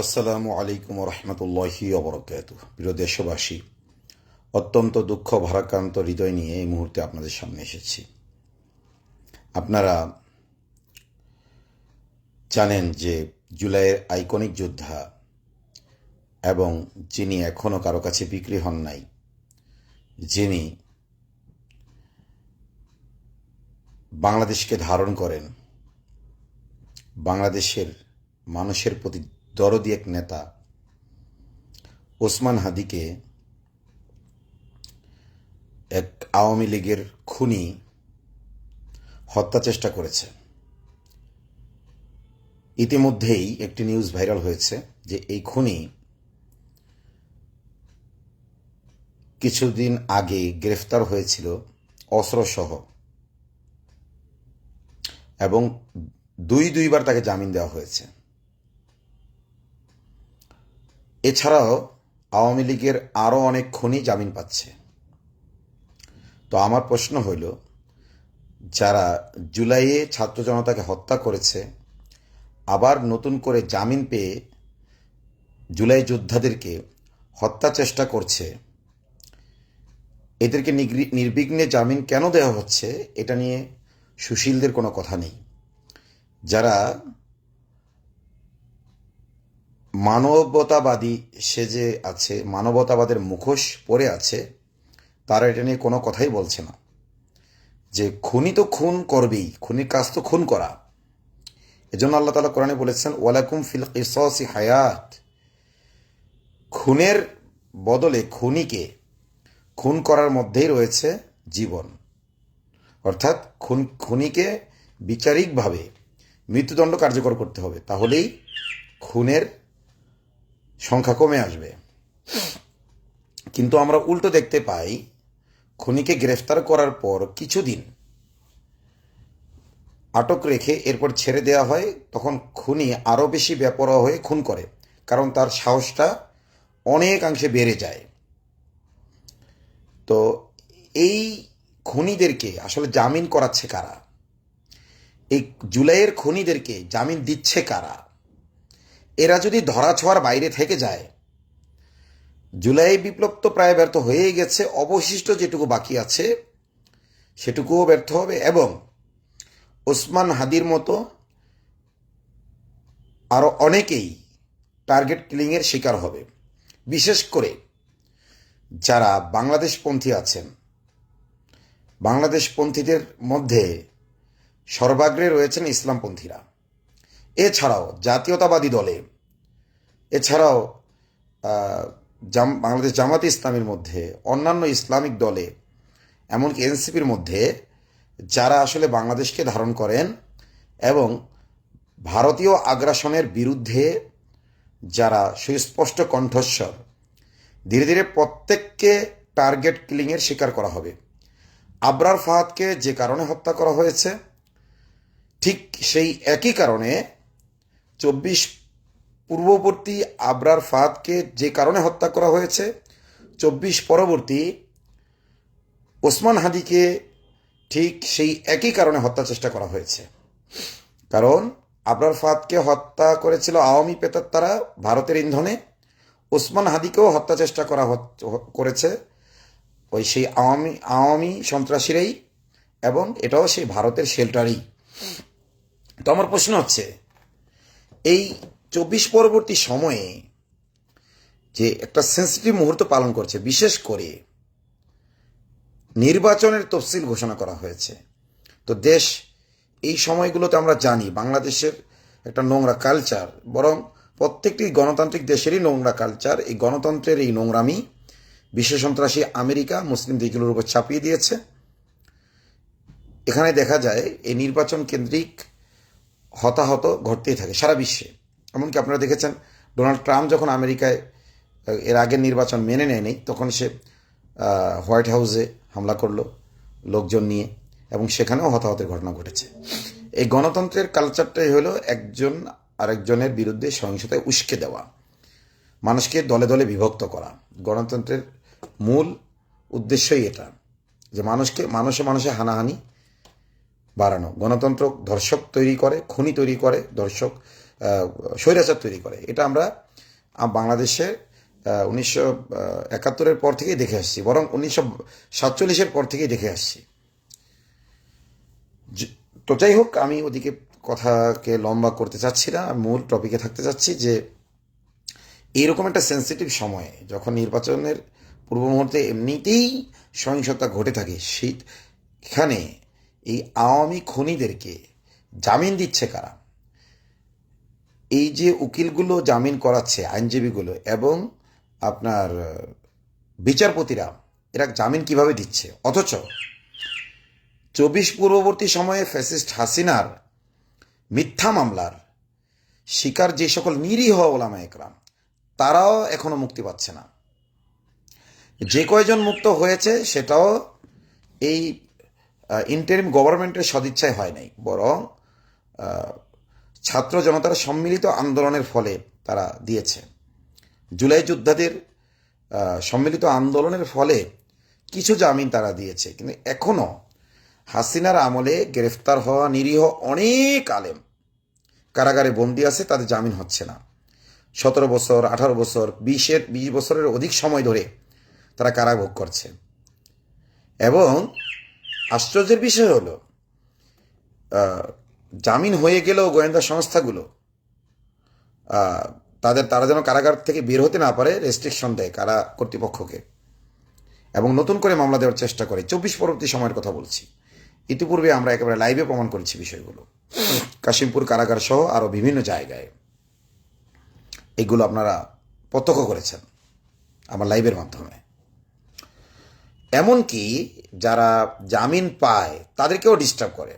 আসসালামু আলাইকুম রহমতুল্লাহি ওবরাকাতুহু। প্রিয় দেশবাসী, অত্যন্ত দুঃখ ভারাক্রান্ত হৃদয় নিয়ে এই মুহূর্তে আপনাদের সামনে এসেছি। আপনারা জানেন যে জুলাইয়ের আইকনিক যোদ্ধা এবং যিনি এখনও কারো কাছে বিক্রি হন নাই, যিনি বাংলাদেশকে ধারণ করেন, বাংলাদেশের মানুষের প্রতি দরদি এক নেতা ওসমান হাদিকে এক আওয়ামী লীগের খুনি হত্যা চেষ্টা করেছে। ইতিমধ্যেই একটি নিউজ ভাইরাল হয়েছে যে এই খুনি কিছুদিন আগে গ্রেফতার হয়েছিল অস্ত্রসহ এবং দুইবার তাকে জামিন দেওয়া হয়েছে। এছাড়াও আওয়ামী লীগের আরও অনেক খুনি জামিন পাচ্ছে। তো আমার প্রশ্ন হইল, যারা জুলাইয়ে ছাত্র জনতাকে হত্যা করেছে আবার নতুন করে জামিন পেয়ে জুলাই যোদ্ধাদেরকে হত্যা চেষ্টা করছে, এদেরকে নির্বিঘ্নে জামিন কেন দেওয়া হচ্ছে এটা নিয়ে সুশীলদের কোনো কথা নেই। যারা মানবতাবাদী সেজে আছে, মানবতাবাদের মুখোশ পরে আছে, তারা এটা নিয়ে কোনো কথাই বলছে না। যে খুনি তো খুন করবেই, খুনির কাজ তো খুন করা। এজন্য আল্লাহ তাআলা কোরআনে বলেছেন, ওয়ালাকুম ফিল কিসাসি হায়াত। খুনের বদলে খুনিকে খুন করার মধ্যেই রয়েছে জীবন। অর্থাৎ খুনিকে বিচারিকভাবে মৃত্যুদণ্ড কার্যকর করতে হবে, তাহলেই খুনের সংখ্যা কমে আসবে। কিন্তু আমরা উল্টো দেখতে পাই, খুনিকে গ্রেফতার করার পর কিছুদিন আটক রেখে এরপর ছেড়ে দেওয়া হয়, তখন খুনি আরও বেশি বেপরোয়া হয়ে খুন করে, কারণ তার সাহসটা অনেকাংশে বেড়ে যায়। তো এই খুনিদেরকে আসলে জামিন করাচ্ছে কারা? এই জুলাইয়ের খুনিদেরকে জামিন দিচ্ছে কারা? এরা যদি ধরাছোঁয়ার বাইরে থেকে যায়, জুলাই বিপ্লব তো প্রায় ব্যর্থ হয়েই গেছে, অবশিষ্ট যেটুকু বাকি আছে সেটুকুও ব্যর্থ হবে এবং ওসমান হাদির মতো আরও অনেকেই টার্গেট কিলিংয়ের শিকার হবে। বিশেষ করে যারা বাংলাদেশপন্থী আছেন, বাংলাদেশপন্থীদের মধ্যে সর্বাগ্রে রয়েছেন ইসলামপন্থীরা। এছাড়াও জাতীয়তাবাদী দলে, এছাড়াও বাংলাদেশ জামাতে ইসলামীর মধ্যে, অন্যান্য ইসলামিক দলে, এমনকি এনসিপির মধ্যে যারা আসলে বাংলাদেশকে ধারণ করেন এবং ভারতীয় আগ্রাসনের বিরুদ্ধে যারা সুস্পষ্ট কণ্ঠস্বর, ধীরে ধীরে প্রত্যেককে টার্গেট কিলিংয়ের শিকার করা হবে। আবরার ফাহাদকে যে কারণে হত্যা করা হয়েছে, ঠিক সেই একই কারণে 24 পূর্ববর্তী আবরার ফাহাদকে যে কারণে হত্যা করা হয়েছে, 24 পরবর্তী ওসমান হাদিকে ঠিক সেই একই কারণে হত্যা চেষ্টা করা হয়েছে। কারণ আবরার ফাহাদকে হত্যা করেছিল আওয়ামী প্রেতাত্মারা ভারতের ইন্ধনে, ওসমান হাদিকেও হত্যা চেষ্টা করেছে ওই সেই আওয়ামী সন্ত্রাসীরাই, এবং এটাও সেই ভারতের শেল্টারই। তো আমার প্রশ্ন হচ্ছে, এই 24 পরবর্তী সময়ে যে একটা সেন্সিটিভ মুহূর্ত পালন করছে, বিশেষ করে নির্বাচনের তফসিল ঘোষণা করা হয়েছে। তো দেশ এই সময়গুলোতে আমরা জানি বাংলাদেশের একটা নোংরা কালচার, বরং প্রত্যেকটি গণতান্ত্রিক দেশেরই নোংরা কালচার, এই গণতন্ত্রের এই নোংরামি বিশ্ব সন্ত্রাসী আমেরিকা মুসলিম দেশগুলোর উপর চাপিয়ে দিয়েছে। এখানে দেখা যায় এই নির্বাচন কেন্দ্রিক হতাহত ঘটতেই থাকে সারা বিশ্বে। এমনকি আপনারা দেখেছেন ডোনাল্ড ট্রাম্প যখন আমেরিকায় এর আগের নির্বাচন মেনে নেয়নি, তখন সে হোয়াইট হাউসে হামলা করলো লোকজন নিয়ে, এবং সেখানেও হতাহতের ঘটনা ঘটেছে। এই গণতন্ত্রের কালচারটাই হলো একজন আরেকজনের বিরুদ্ধে সহিংসতায় উস্কে দেওয়া, মানুষকে দলে দলে বিভক্ত করা। গণতন্ত্রের মূল উদ্দেশ্যই এটা, যে মানুষে হানাহানি বাড়ানো। গণতন্ত্র ধর্ষক তৈরি করে, খুনি তৈরি করে, স্বৈরাচার তৈরি করে। এটা আমরা বাংলাদেশে 1971-এর পর থেকেই দেখে আসছি, বরং 1947-এর পর থেকেই দেখে আসছি। তো যাই হোক, আমি ওদিকে কথাকে লম্বা করতে চাচ্ছি না, আমি মূল টপিকে থাকতে চাচ্ছি যে এইরকম একটা সেন্সিটিভ সময়ে যখন নির্বাচনের পূর্ব মুহূর্তে এমনিতেই সহিংসতা ঘটে থাকে, সেখানে এই আওয়ামী খুনিদেরকে জামিন দিচ্ছে কারা? এই যে উকিলগুলো জামিন করাচ্ছে, আইনজীবীগুলো এবং আপনার বিচারপতিরা, এরা জামিন কিভাবে দিচ্ছে? অথচ 24 পূর্ববর্তী সময়ে ফ্যাসিস্ট হাসিনার মিথ্যা মামলার শিকার যে সকল নিরীহ ওলামা একরাম, তারাও এখনো মুক্তি পাচ্ছে না। যে কয়জন মুক্ত হয়েছে সেটাও এই ইন্টারিম গভর্নমেন্টের সদিচ্ছায় হয় নাই, বরং ছাত্র জনতার সম্মিলিত আন্দোলনের ফলে তারা দিয়েছে। জুলাই যোদ্ধাদের সম্মিলিত আন্দোলনের ফলে কিছু জামিন তারা দিয়েছে, কিন্তু এখনও হাসিনার আমলে গ্রেফতার হওয়া নিরীহ অনেক আলেম কারাগারে বন্দী আছে, তাদের জামিন হচ্ছে না। 17 বছর, 18 বছর, 20 বছরের অধিক সময় ধরে তারা কারাভোগ করছে। এবং আশ্চর্যের বিষয় হলো, জামিন হয়ে গেলেও গোয়েন্দা সংস্থাগুলো তারা যেন কারাগার থেকে বের হতে না পারে রেস্ট্রিকশন দেয় কারা কর্তৃপক্ষকে, এবং নতুন করে মামলা দেওয়ার চেষ্টা করে। 24 পরবর্তী সময়ের কথা বলছি। ইতিপূর্বে আমরা একেবারে লাইভে প্রমাণ করেছি বিষয়গুলো, কাশিমপুর কারাগার সহ আরও বিভিন্ন জায়গায়। এগুলো আপনারা প্রত্যক্ষ করেছেন আমার লাইভের মাধ্যমে। এমনকি যারা জামিন পায় তাদেরকেও ডিস্টার্ব করে।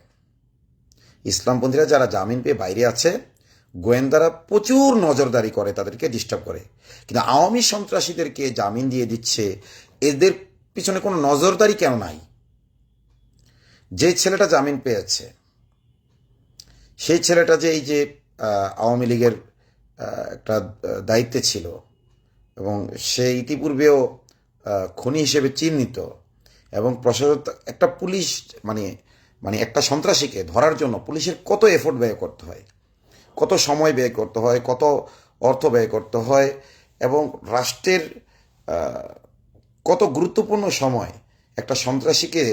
ইসলামপন্থীরা যারা জামিন পেয়ে বাইরে আছে, গোয়েন্দারা প্রচুর নজরদারি করে, তাদেরকে ডিস্টার্ব করে। কিন্তু আওয়ামী সন্ত্রাসীদেরকে জামিন দিয়ে দিচ্ছে, এদের পিছনে কোনো নজরদারি কেন নাই? যে ছেলেটা জামিন পেয়েছে, সেই ছেলেটা যে এই যে আওয়ামী লীগের একটা দায়িত্বে ছিল এবং সে ইতিপূর্বেও খুনি হিসেবে চিহ্নিত, এবং প্রশাসন একটা পুলিশ মানে একটা সন্ত্রাসীকে ধরার জন্য পুলিশের কত এফোর্ট ব্যয় করতে হয়, কত সময় ব্যয় করতে হয়, কত অর্থ ব্যয় করতে হয়, এবং রাষ্ট্রের কত গুরুত্বপূর্ণ সময় একটা সন্ত্রাসীকে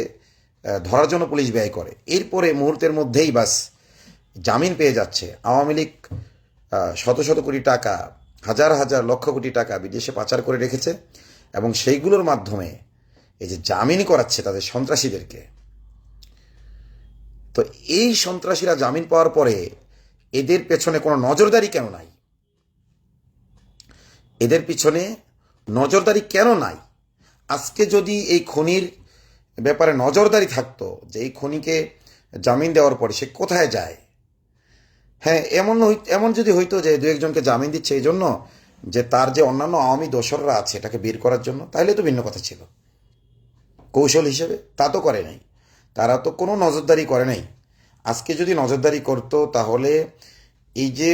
ধরার জন্য পুলিশ ব্যয় করে। এরপরে মুহূর্তের মধ্যেই বাস জামিন পেয়ে যাচ্ছে। আওয়ামী লীগ শত শত কোটি টাকা, হাজার হাজার লক্ষ কোটি টাকা বিদেশে পাচার করে রেখেছে, এবং সেইগুলোর মাধ্যমে এই যে জামিন করাচ্ছে তাদের সন্ত্রাসীদেরকে। তো এই সন্ত্রাসীরা জামিন পাওয়ার পরে এদের পেছনে কোনো নজরদারি কেন নাই? এদের পিছনে নজরদারি কেন নাই? আজকে যদি এই খুনির ব্যাপারে নজরদারি থাকতো, যে এই খুনিকে জামিন দেওয়ার পরে সে কোথায় যায়, হ্যাঁ, এমন যদি হইতো যে দু একজনকে জামিন দিচ্ছে এই জন্য যে তার যে অন্যান্য আওয়ামী দোসররা আছে এটাকে বের করার জন্য, তাহলে তো ভিন্ন কথা ছিল কৌশল হিসেবে। তা তো করে নাই, তারা তো কোনো নজরদারি করে নাই। আজকে যদি নজরদারি করতো তাহলে এই যে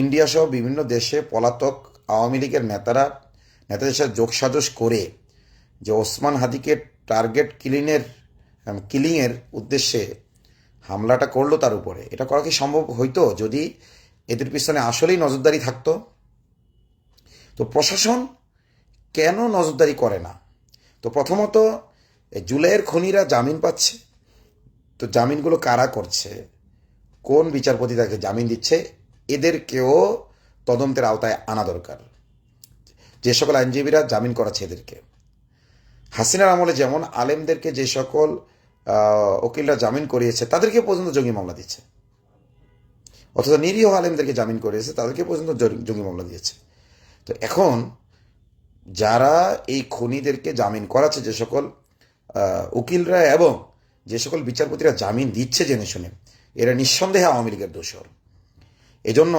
ইন্ডিয়া সহ বিভিন্ন দেশে পলাতক আওয়ামী লীগের নেতাদের সাথে যোগসাজশ করে যে ওসমান হাদিকে টার্গেট কিলিংয়ের উদ্দেশ্যে হামলাটা করলো তার উপরে, এটা করা কি সম্ভব হইতো যদি এদের পিছনে আসলেই নজরদারি থাকতো? তো প্রশাসন কেন নজরদারি করে না? তো প্রথমত জুলাইয়ের খুনিরা জামিন পাচ্ছে, তো জামিনগুলো কারা করছে, কোন বিচারপতি তাকে জামিন দিচ্ছে, এদেরকেও তদন্তের আওতায় আনা দরকার। যে সকল আইনজীবীরা জামিন করাচ্ছে এদেরকে, হাসিনার আমলে যেমন আলেমদেরকে যে সকল উকিলরা জামিন করিয়েছে তাদেরকে পর্যন্ত জঙ্গি মামলা দিচ্ছে, অথচ নিরীহ আলেমদেরকে জামিন করিয়েছে তাদেরকে পর্যন্ত জঙ্গি মামলা দিয়েছে। তো এখন যারা এই খুনিদেরকে জামিন করাচ্ছে, যে সকল উকিলরা এবং যে সকল বিচারপতিরা জামিন দিচ্ছে জেনে শুনে, এরা নিঃসন্দেহে আওয়ামী লীগের দোষর। এজন্য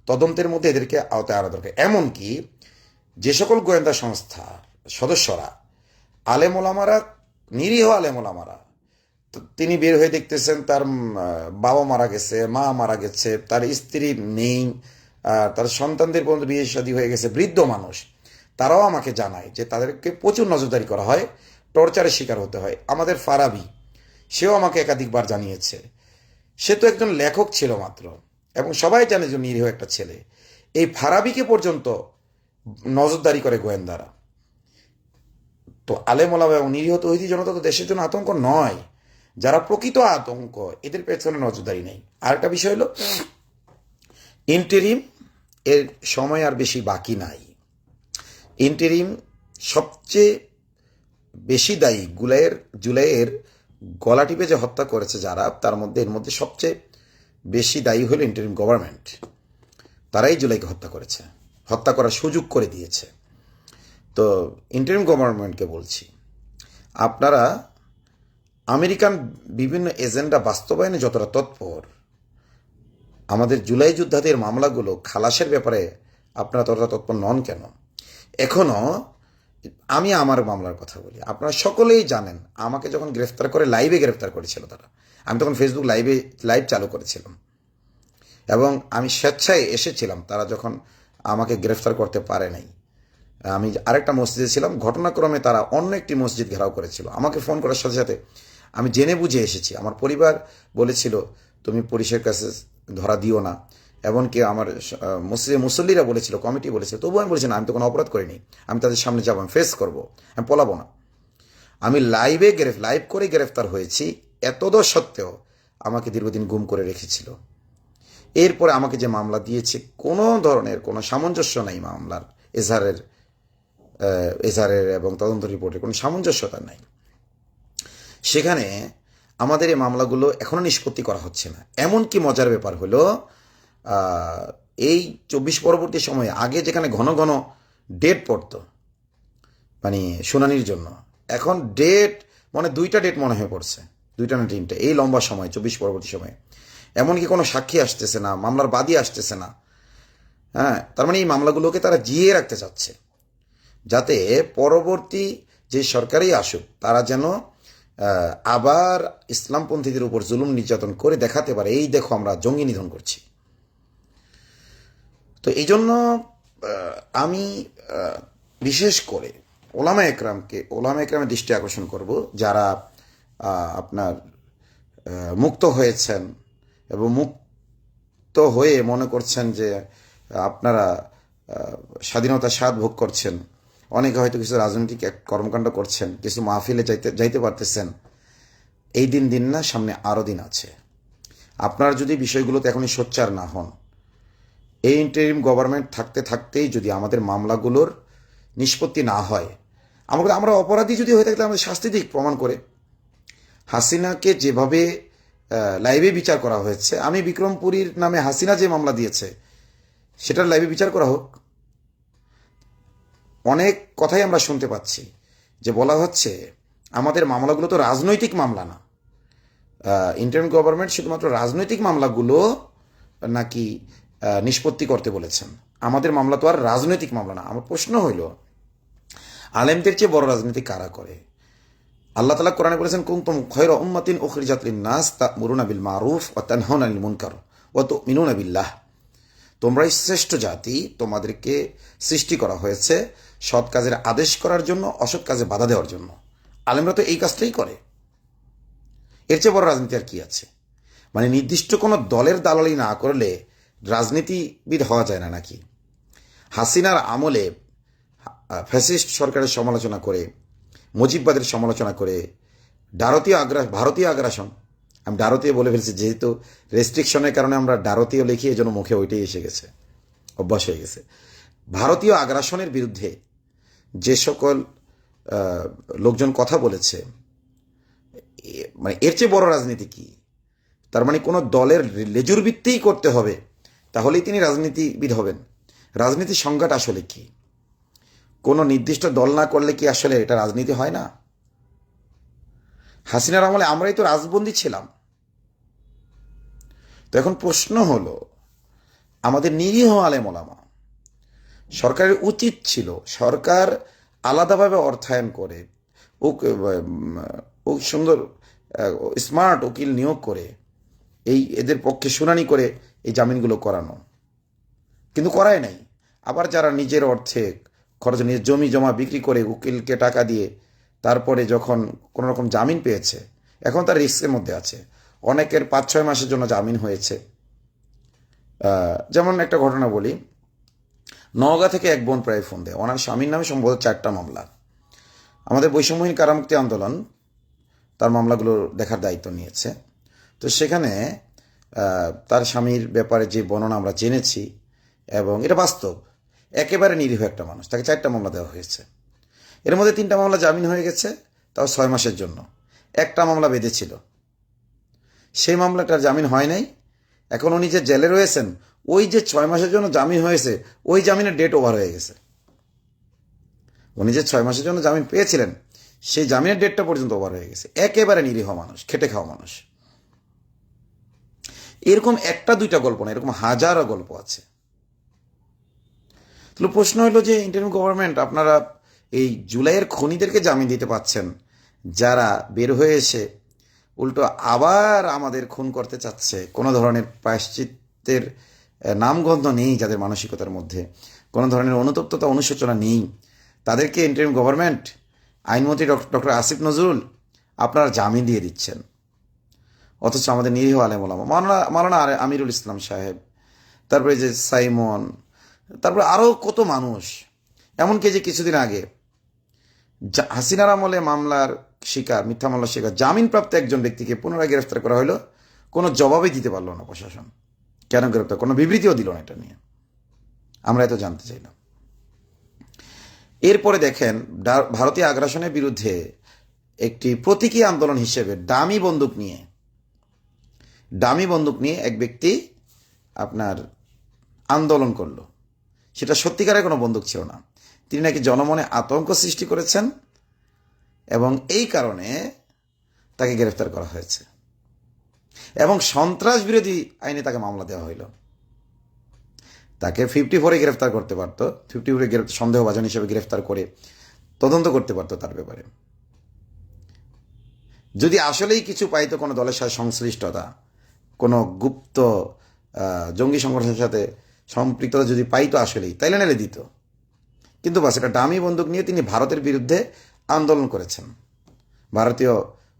তদন্তের মধ্যে এদেরকে আওতায় আনা দরকার। এমনকি যে সকল গোয়েন্দা সংস্থার সদস্যরা আলেমোলামারা, নিরীহ আলেমোলামারা, তিনি বের হয়ে দেখতেছেন তার বাবা মারা গেছে, মা মারা গেছে, তার স্ত্রী নেই, তার সন্তানদের পর্যন্ত বিয়ে শাদী হয়ে গেছে, বৃদ্ধ মানুষ, তারাও আমাকে জানায় যে তাদেরকে প্রচুর নজরদারি করা হয়, টর্চারের শিকার হতে হয়। আমাদের ফারাবি, সেও আমাকে একাধিকবার জানিয়েছে। সে তো একজন লেখক ছিল মাত্র, এবং সবাই জানে যে নিরীহ একটা ছেলে। এই ফারাবিকে পর্যন্ত নজরদারি করে গোয়েন্দারা। তো আলেম ওলামা এবং নিরীহ তৌহিদি জনতা তো দেশের জন্য আতঙ্ক নয়, যারা প্রকৃত আতঙ্ক এদের পেছনে নজরদারি নেই। আরেকটা বিষয় হলো ইন্টেরিম এর সময় আর বেশি বাকি নাই। ইন্টেরিম সবচেয়ে বেশি দায়ী জুলাইয়ের গলা টিপে যে হত্যা করেছে যারা, তার মধ্যে এর মধ্যে সবচেয়ে বেশি দায়ী হলো ইন্টারিম গভর্নমেন্ট। তারাই জুলাইকে হত্যা করেছে, হত্যা করার সুযোগ করে দিয়েছে। তো ইন্টারিম গভর্নমেন্টকে বলছি, আপনারা আমেরিকান বিভিন্ন এজেন্ডা বাস্তবায়নে যতটা তৎপর, আমাদের জুলাই যোদ্ধাদের মামলাগুলো খালাসের ব্যাপারে আপনারা ততটা তৎপর নন কেন? এখনও আমি আমার মামলার কথা বলি, আপনারা সকলেই জানেন আমাকে যখন গ্রেফতার করে লাইভে গ্রেফতার করেছিল তারা, আমি তখন ফেসবুক লাইভ চালু করেছিলাম এবং আমি স্বেচ্ছায় এসেছিলাম। তারা যখন আমাকে গ্রেফতার করতে পারে নাই, আমি আরেকটা মসজিদে ছিলাম, ঘটনাক্রমে তারা অন্য একটি মসজিদ ঘেরাও করেছিল। আমাকে ফোন করার সাথে সাথে আমি জেনে বুঝে এসেছি। আমার পরিবার বলেছিল তুমি পুলিশের কাছে ধরা দিও না, এমনকি আমার মসজিদে মুসল্লিরা বলেছিল, কমিটি বলেছিল, তবুও আমি বলেছি না, আমি তো কোনো অপরাধ করিনি, আমি তাদের সামনে যাবো, আমি ফেস করবো, আমি পলাবো না। আমি লাইভ করে গ্রেফতার হয়েছি, এতদূর সত্ত্বেও আমাকে দীর্ঘদিন গুম করে রেখেছিল। এরপরে আমাকে যে মামলা দিয়েছে, কোনো ধরনের কোনো সামঞ্জস্য নাই মামলার, এজাহারের এবং তদন্ত রিপোর্টের কোনো সামঞ্জস্যতা নাই। সেখানে আমাদের এই মামলাগুলো এখনও নিষ্পত্তি করা হচ্ছে না। এমনকি মজার ব্যাপার হলো এই 24 পরবর্তী সময়ে আগে যেখানে ঘন ঘন ডেট পড়তো মানে শুনানির জন্য, এখন ডেট মানে 2টা ডেট মনে হয়ে পড়ছে, 2টা না 3টা, এই লম্বা সময় 24 পরবর্তী সময়ে। এমনকি কোনো সাক্ষী আসতেছে না, মামলার বাদী আসতেছে না। হ্যাঁ, তার মানে এই মামলাগুলোকে তারা জিয়ে রাখতে চাচ্ছে, যাতে পরবর্তী যে সরকারই আসুক তারা যেন আবার ইসলামপন্থীদের উপর জুলুম নির্যাতন করে দেখাতে পারে, এই দেখো আমরা জঙ্গি নিধন করছি। তো এই জন্য আমি বিশেষ করে ওলামা একরামের দৃষ্টি আকর্ষণ করব, যারা আপনার মুক্ত হয়েছেন এবং মুক্ত হয়ে মনে করছেন যে আপনারা স্বাধীনতার স্বাদ ভোগ করছেন। অনেকে হয়তো কিছু রাজনৈতিক কর্মকাণ্ড করছেন, কিছু মাহফিলে যাইতে পারতেছেন। এই দিন না, সামনে আরও দিন আছে। আপনারা যদি বিষয়গুলোতে এখনই সোচ্চার না হন, এই ইন্টারিম গভর্নমেন্ট থাকতেই যদি আমাদের মামলাগুলোর নিষ্পত্তি না হয়, আমরা অপরাধী যদি হয়ে থাকলে আমাদের শাস্তি দিক প্রমাণ করে। হাসিনাকে যেভাবে লাইভে বিচার করা হয়েছে, আমি বিক্রমপুরীর নামে হাসিনা যে মামলা দিয়েছে সেটার লাইভে বিচার করা হোক। অনেক কথাই আমরা শুনতে পাচ্ছি যে বলা হচ্ছে আমাদের মামলাগুলো তো রাজনৈতিক মামলা না, ইন্টারিম গভর্নমেন্ট শুধুমাত্র রাজনৈতিক মামলাগুলো নাকি নিষ্পত্তি করতে বলেছেন। আমাদের মামলা তো আর রাজনৈতিক মামলা না। আমার প্রশ্ন হইল, আলেমদের চেয়ে বড় রাজনীতি কারা করে? আল্লাহ তাআলা কোরআনে বলেছেন, কুনতুম খায়রা উম্মাতিন উখরিজাত লিন-নাস তা'মুরুনা বিল মারুফ ওয়া তানহাউনা আনিল মুনকার ওয়া তু'মিনুনা বিল্লাহ। তোমরাই শ্রেষ্ঠ জাতি, তোমাদেরকে সৃষ্টি করা হয়েছে সৎ কাজের আদেশ করার জন্য, অসৎ কাজে বাধা দেওয়ার জন্য। আলেমরা তো এই কাজটাই করে। এর চেয়ে বড় রাজনীতি আর কি আছে? মানে নির্দিষ্ট কোনো দলের দালালি না করলে রাজনীতিবিদ হওয়া যায় না নাকি? হাসিনার আমলে ফ্যাসিস্ট সরকারের সমালোচনা করে, মুজিববাদের সমালোচনা করে, ভারতীয় আগ্রাসন, আমি ডারতীয় বলে ফেলছি যেহেতু রেস্ট্রিকশনের কারণে আমরা ডারতীয় লিখি, এই জন্য মুখে ওইটাই এসে গেছে, অভ্যাস হয়ে গেছে। ভারতীয় আগ্রাসনের বিরুদ্ধে যে সকল লোকজন কথা বলেছে, মানে এর চেয়ে বড় রাজনীতি কি? তার মানে কোনো দলের লেজুর ভিত্তিই করতে হবে, তাহলেই তিনি রাজনীতিবিদ হবেন? রাজনীতির সংজ্ঞাটা আসলে কি? কোনো নির্দিষ্ট দল না করলে কি আসলে এটা রাজনীতি হয় না? হাসিনার আমলে আমরাই তো রাজবন্দী ছিলাম। তো এখন প্রশ্ন হলো, আমাদের নিরীহ আলেম ওলামা, সরকারের উচিত ছিল সরকার আলাদাভাবে অর্থায়ন করে সুন্দর স্মার্ট উকিল নিয়োগ করে এদের পক্ষে শুনানি করে এই জামিনগুলো করানো, কিন্তু করায় নাই। আবার যারা নিজের অর্থে খরচ, নিজের জমি জমা বিক্রি করে উকিলকে টাকা দিয়ে তারপরে যখন কোনো রকম জামিন পেয়েছে, এখন তার রিস্কের মধ্যে আছে। অনেকের 5-6 মাসের জন্য জামিন হয়েছে, যেমন একটা ঘটনা বলি, নওগাঁ থেকে এক বোন প্রায় ফোন দেয়, ওনার স্বামীর নামে সম্ভবত 4টা মামলা। আমাদের বৈষম্যহীন কারামুক্তি আন্দোলন তার মামলাগুলো দেখার দায়িত্ব নিয়েছে। তো সেখানে তার স্বামীর ব্যাপারে যে বর্ণনা আমরা জেনেছি, এবং এটা বাস্তব, একেবারে নিরীহ একটা মানুষ, তাকে 4টা মামলা দেওয়া হয়েছে। এর মধ্যে 3টা মামলা জামিন হয়ে গেছে, তাও 6 মাসের জন্য। একটা মামলা বেঁধেছিল, সেই মামলাটার জামিন হয় নাই। এখন উনি যে জেলে রয়েছেন, ওই যে 6 মাসের জন্য জামিন হয়েছে, ওই জামিনের ডেট ওভার হয়ে গেছে। উনি যে 6 মাসের জন্য জামিন পেয়েছিলেন, সেই জামিনের ডেটটা পর্যন্ত ওভার হয়ে গেছে। একেবারে নিরীহ মানুষ, খেটে খাওয়া মানুষ। এরকম 1টা 2টা গল্প না, এরকম হাজারো গল্প আছে। তাহলে প্রশ্ন হলো যে ইন্টারিম গভর্নমেন্ট, আপনারা এই জুলাইয়ের খনিদেরকে জামিন দিতে পাচ্ছেন, যারা বের হয়ে এসে উল্টো আবার আমাদের খুন করতে চাচ্ছে। কোনো ধরনের প্রায়শ্চিত্তের নামগন্ধ নেই যাদের মানসিকতার মধ্যে, কোনো ধরনের অনুতপ্ততা অনুশোচনা নেই। তাদেরকে ইন্টারিম গভর্নমেন্ট, আইনমন্ত্রী ডক্টর আসিফ নজরুল আপনারা জামিন দিয়ে দিচ্ছেন। অথচ আমাদের নিরীহ আলেম ওলামা, মাওলানা আমিরুল ইসলাম সাহেব, তারপরে যে সাইমন, তারপরে আরও কত মানুষ, এমনকি যে কিছুদিন আগে হাসিনার আমলে মামলার শিকার, মিথ্যা মামলার শিকার জামিনপ্রাপ্ত একজন ব্যক্তিকে পুনরায় গ্রেফতার করা হলো, কোনো জবাবই দিতে পারলো না প্রশাসন। কেন গ্রেফতার, কোনো বিবৃতিও দিল না এটা নিয়ে। আমরা এত জানতে চাইলাম। এরপরে দেখেন, ভারতীয় আগ্রাসনের বিরুদ্ধে একটি প্রতীকী আন্দোলন হিসেবে দামি বন্দুক নিয়ে এক ব্যক্তি আপনার আন্দোলন করলো। সেটা সত্যিকারের কোনো বন্দুক ছিল না। তিনি নাকি জনমনে আতঙ্ক সৃষ্টি করেছেন, এবং এই কারণে তাকে গ্রেফতার করা হয়েছে, এবং সন্ত্রাস বিরোধী আইনে তাকে মামলা দেওয়া হইল। তাকে 54-এ গ্রেফতার করতে পারত, 54-এ সন্দেহভাজন হিসেবে গ্রেফতার করে তদন্ত করতে পারত তার ব্যাপারে। যদি আসলেই কিছু পাইতো, কোনো দলের সাথে সংশ্লিষ্টতা, কোনো গুপ্ত জঙ্গি সংগঠনের সাথে সম্পৃক্ততা যদি পাইতো আসলেই, তাইলে নেলে দিত। কিন্তু বাস, এটা দামি বন্দুক নিয়ে তিনি ভারতের বিরুদ্ধে আন্দোলন করেছেন। ভারতীয়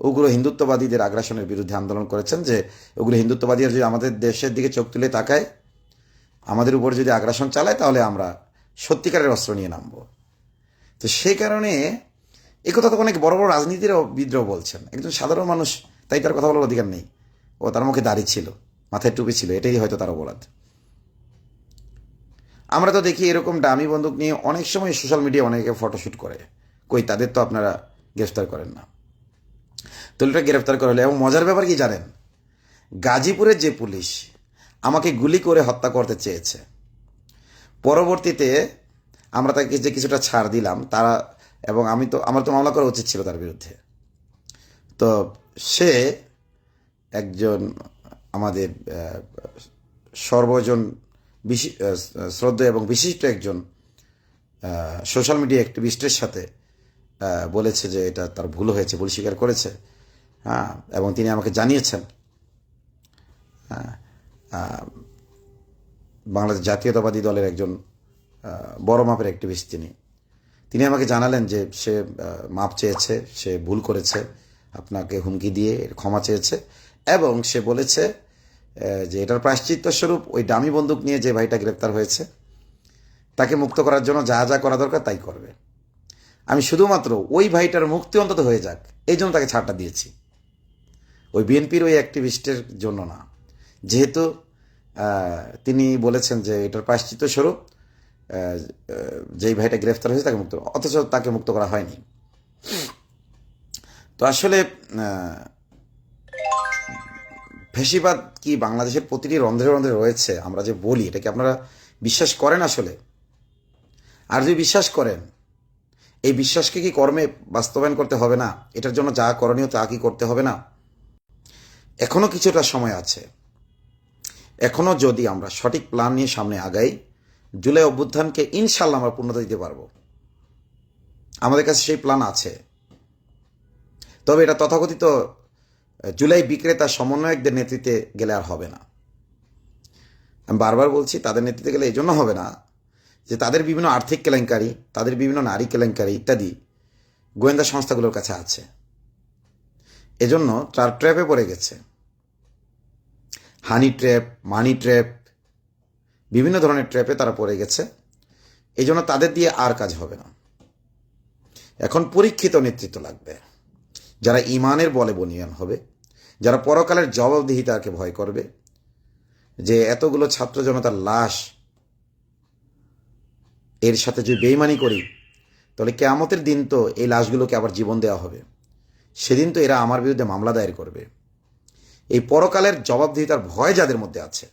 উগ্র হিন্দুত্ববাদীদের আগ্রাসনের বিরুদ্ধে আন্দোলন করেছেন, যে উগ্র হিন্দুত্ববাদীরা যদি আমাদের দেশের দিকে চোখ তুলে তাকায়, আমাদের উপর যদি আগ্রাসন চালায়, তাহলে আমরা সত্যিকারের অস্ত্র নিয়ে নামব। তো সেই কারণে এই কথা তো অনেক বড় বড় রাজনীতির বিদ্রোহ বলছেন। একজন সাধারণ মানুষ, তাই তার কথা বলার অধিকার নেই। ও তার মুখে দাড়ি ছিল, মাথায় টুপি ছিল, এটাই হয়তো তার অপরাধ। আমরা তো দেখি এরকম দামি বন্দুক নিয়ে অনেক সময় সোশ্যাল মিডিয়া অনেকে ফটোশ্যুট করে। কই, তাদের তো আপনারা গ্রেফতার করেন না। তো এটা গ্রেফতার করা হলো। এবং মজার ব্যাপার কি জানেন, গাজীপুরের যে পুলিশ আমাকে গুলি করে হত্যা করতে চেয়েছে, পরবর্তীতে আমরা তাকে যে কিছুটা ছাড় দিলাম, তারা, এবং আমার তো মামলা করা উচিত ছিল তার বিরুদ্ধে। তো সে একজন আমাদের সর্বজন শ্রদ্ধেয় এবং বিশিষ্ট একজন সোশ্যাল মিডিয়া অ্যাক্টিভিস্টের সাথে বলেছে যে এটা তার ভুল হয়েছে, ভুল স্বীকার করেছে। হ্যাঁ, এবং তিনি আমাকে জানিয়েছেন, বাংলাদেশ জাতীয়তাবাদী দলের একজন বড় মাপের অ্যাক্টিভিস্ট তিনি আমাকে জানালেন যে সে মাপ চেয়েছে, সে ভুল করেছে, আপনাকে হুমকি দিয়ে ক্ষমা চেয়েছে, এবং সে বলেছে যে এটার প্রায়শ্চিত্ত স্বরূপ ওই দামি বন্দুক নিয়ে যে ভাইটা গ্রেপ্তার হয়েছে, তাকে মুক্ত করার জন্য যা যা করা দরকার তাই করবে। আমি শুধুমাত্র ওই ভাইটার মুক্তি অন্তত হয়ে যাক, এই জন্য তাকে ছাড়টা দিয়েছি, ওই বিএনপির ওই অ্যাক্টিভিস্টের জন্য না। যেহেতু তিনি বলেছেন যে এটার প্রায়শ্চিত্ত স্বরূপ যেই ভাইটা গ্রেফতার হয়েছে তাকে মুক্ত, অথচ তাকে মুক্ত করা হয়নি। তো আসলে ফ্যাসিবাদ কি বাংলাদেশের প্রতিটি রন্ধ্রে রন্ধ্রে রয়েছে, আমরা যে বলি, এটা কি আপনারা বিশ্বাস করেন আসলে? আর যদি বিশ্বাস করেন, এই বিশ্বাসকে কি কর্মে বাস্তবায়ন করতে হবে না? এটার জন্য যা করণীয় তা কি করতে হবে না? এখনো কিছুটা সময় আছে। এখনো যদি আমরা সঠিক প্ল্যান নিয়ে সামনে আগাই, জুলাই অভ্যুত্থানকে ইনশাল্লাহ আমরা পূর্ণতা দিতে পারবো। আমাদের কাছে সেই প্ল্যান আছে। তবে এটা তথাকথিত জুলাই বিক্রেতা সমন্বয়কদের নেতৃত্বে গেলে আর হবে না। আমি বারবার বলছি, তাদের নেতৃত্বে গেলে এই জন্য হবে না যে তাদের বিভিন্ন আর্থিক কেলেঙ্কারি, তাদের বিভিন্ন নারী কেলেঙ্কারি ইত্যাদি গোয়েন্দা সংস্থাগুলোর কাছে আছে। এজন্য তার ট্র্যাপে পড়ে গেছে। হানি ট্র্যাপ, মানি ট্র্যাপ, বিভিন্ন ধরনের ট্র্যাপে তারা পড়ে গেছে। এই জন্য তাদের দিয়ে আর কাজ হবে না। এখন পরীক্ষিত নেতৃত্ব লাগবে, যারা ইমানের বলে বনিয়ান হবে, যারা পরকালের জবাবদিহিতাকে ভয় করবে, যে এতগুলো ছাত্র জনতার লাশ, এর সাথে যদি বেইমানি করি তাহলে কিয়ামতের দিন তো এই লাশগুলোকে আবার জীবন দেওয়া হবে, সেদিন তো এরা আমার বিরুদ্ধে মামলা দায়ের করবে। এই পরকালের জবাবদিহিতার ভয় যাদের মধ্যে আছে,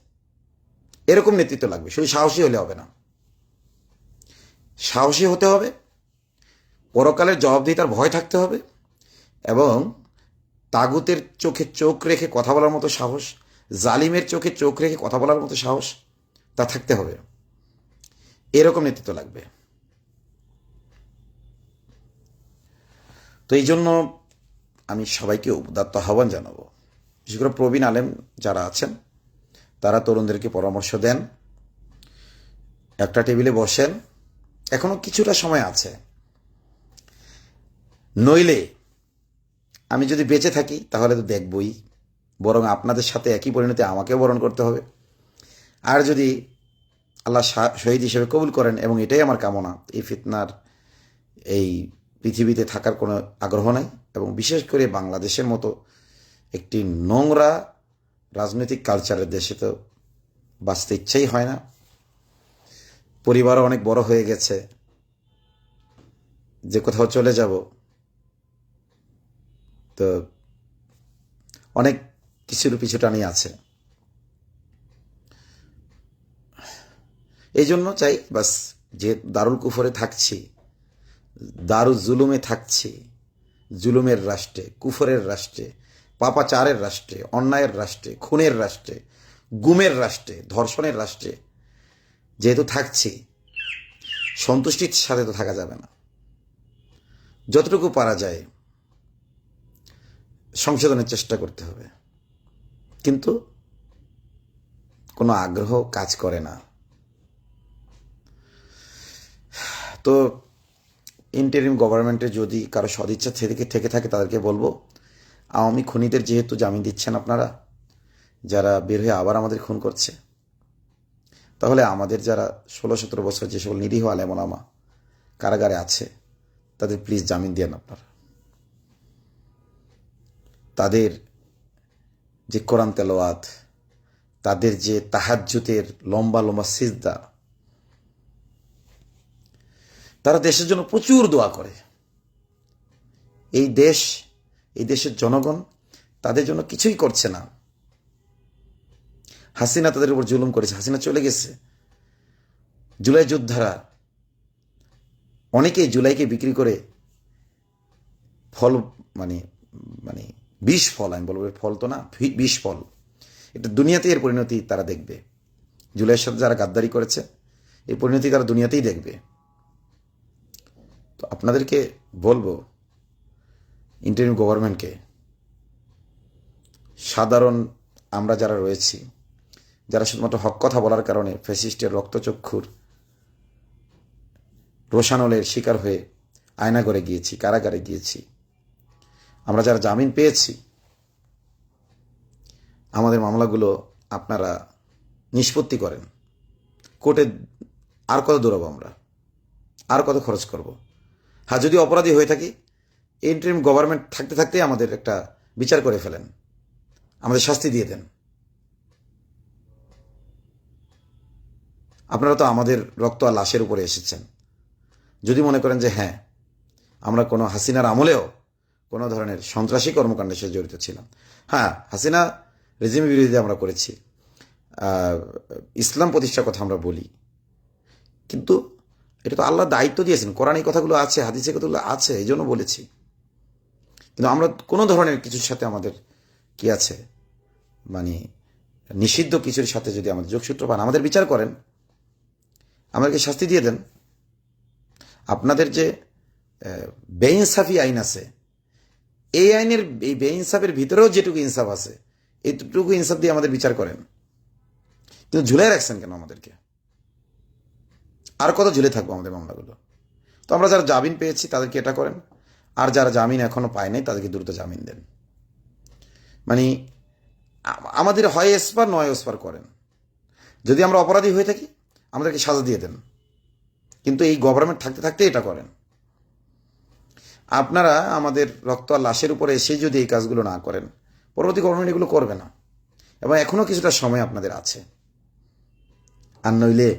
এরকম নেতৃত্ব লাগবে। শুধু সাহসী হলে হবে না, সাহসী হতে হবে, পরকালের জবাবদিহিতার ভয় থাকতে হবে, এবং তাগুতের চোখে চোখ রেখে কথা বলার মতো সাহস, জালিমের চোখে চোখ রেখে কথা বলার মতো সাহস তা থাকতে হবে। এরকম নেতৃত্ব লাগবে। তো এই জন্য আমি সবাইকে উদাত্ত আহ্বান জানাবো, বিশেষ করে প্রবীণ আলেম যারা আছেন তারা তরুণদেরকে পরামর্শ দেন, একটা টেবিলে বসেন, এখনো কিছুটা সময় আছে। নইলে আমি যদি বেঁচে থাকি তাহলে তো দেখবই, বরং আপনাদের সাথে একই পরিণতি আমাকেও বরণ করতে হবে। আর যদি আল্লাহ শহীদ হিসেবে কবুল করেন, এবং এটাই আমার কামনা, এই ফিতনার এই পৃথিবীতে থাকার কোনো আগ্রহ নাই, এবং বিশেষ করে বাংলাদেশের মতো একটি নোংরা রাজনৈতিক কালচারের দেশে তো বাঁচতে ইচ্ছেই হয় না। পরিবারও অনেক বড় হয়ে গেছে, যে কোথাও চলে যাব তো অনেক কিছুর পিছুটানি আছে। এই জন্য চাই বাস, যে দারুল কুফরে থাকছি, দারুল জুলুমে থাকছি, জুলুমের রাষ্ট্রে, কুফরের রাষ্ট্রে, পাপাচারের রাষ্ট্রে, অন্যায়ের রাষ্ট্রে, খুনের রাষ্ট্রে, গুমের রাষ্ট্রে, ধর্ষণের রাষ্ট্রে যেহেতু থাকছি, সন্তুষ্টির সাথে তো থাকা যাবে না। যতটুকু পারা যায় সংশোধনের চেষ্টা করতে হবে, কিন্তু কোনো আগ্রহ কাজ করে না। তো ইন্টারিম গভর্নমেন্টে যদি কারো সদিচ্ছা থেকে থাকে তাদেরকে বলবো, আওয়ামী খুনিদের যেহেতু জামিন দিচ্ছেন আপনারা, যারা বের হয়ে আবার আমাদের খুন করছে, তাহলে আমাদের যারা 16-17 বছর যে সকল নিরীহ আলেমোলামা কারাগারে আছে তাদের প্লিজ জামিন দেন আপনারা। তাদের যে কোরআন তেলাওয়াত, তাদের যে তাহাজ্জুদের লম্বা লম্বা সিজদা, তারা দেশের জন্য প্রচুর দোয়া করে। এই দেশের জনগণ তাদের জন্য কিছুই করছে না। হাসিনা তাদের উপর জুলুম করেছে, হাসিনা চলে গেছে। জুলাই যোদ্ধারা অনেকেই জুলাইকে বিক্রি করে ফল, মানে মানে বিষ ফল, আমি বলবো ফল তো না, বিষ ফল, এটা দুনিয়াতে এর পরিণতি তারা দেখবে। জুলাইয়ের সাথে যারা গাদ্দারি করেছে এই পরিণতি তারা দুনিয়াতেই দেখবে। তো আপনাদেরকে বলবো, ইন্টারিম গভর্নমেন্টকে, সাধারণ আমরা যারা রয়েছি, যারা শুধুমাত্র হক কথা বলার কারণে ফ্যাসিস্টের রক্তচক্ষুর রোশানলের শিকার হয়ে আয়নাঘরে গিয়েছি, কারাগারে গিয়েছি, আমরা যারা জামিন পেয়েছি, আমাদের মামলাগুলো আপনারা নিষ্পত্তি করেন। কোর্টে আর কত দৌড়াবো আমরা, আর কত খরচ করব? হ্যাঁ, যদি অপরাধী হয়ে থাকি, ইন্টারিম গভর্নমেন্ট থাকতে থাকতেই আমাদের একটা বিচার করে ফেলেন, আমাদের শাস্তি দিয়ে দেন। আপনারা তো আমাদের রক্ত আর লাশের উপরে এসেছেন। যদি মনে করেন যে হ্যাঁ, আমরা কোনো হাসিনার আমলেও কোনো ধরনের সন্ত্রাসী কর্মকাণ্ডের সাথে জড়িত ছিলাম, হ্যাঁ, হাসিনা রেজিমের বিরোধিতা আমরা করেছি, ইসলাম প্রতিষ্ঠার কথা আমরা বলি, কিন্তু এটা তো আল্লাহ দায়িত্ব দিয়েছেন। কোরআন এই কথাগুলো আছে, হাদিসে কথাগুলো আছে, এই জন্য বলেছি। কিন্তু আমরা কোনো ধরনের কিছুর সাথে আমাদের কি আছে, মানে নিষিদ্ধ কিছুর সাথে যদি আমাদের যোগসূত্র পান, আমাদের বিচার করেন, আমাদেরকে শাস্তি দিয়ে দেন। আপনাদের যে বেইনসাফি আইন আছে, এই আইনের এই বেইনসাফের ভিতরেও যেটুকু ইনসাফ আছে, এইটুকু ইনসাফ দিয়ে আমাদের বিচার করেন। কিন্তু ঝুলে রাখছেন কেন আমাদেরকে? আর কত ঝুলে থাকবো আমাদের মামলাগুলো? তো আমরা যারা জামিন পেয়েছি তাদেরকে এটা করেন, আর যারা জামিন এখনো পায় নাই তাদেরকে দ্রুত জামিন দেন। মানে আমাদের হয় এসপার নয় এসপার করেন, যদি আমরা অপরাধী হয়ে থাকি আমাদেরকে সাজা দিয়ে দেন, কিন্তু এই গভর্নমেন্ট থাকতে থাকতে এটা করেন। আপনারা আমাদের রক্ত আর লাশের উপরে এসে যদি এই কাজগুলো না করেন, পরবর্তী গভর্নমেন্ট এগুলো করবে না। এবং এখনও কিছুটা সময় আপনাদের আছে। আর নইলে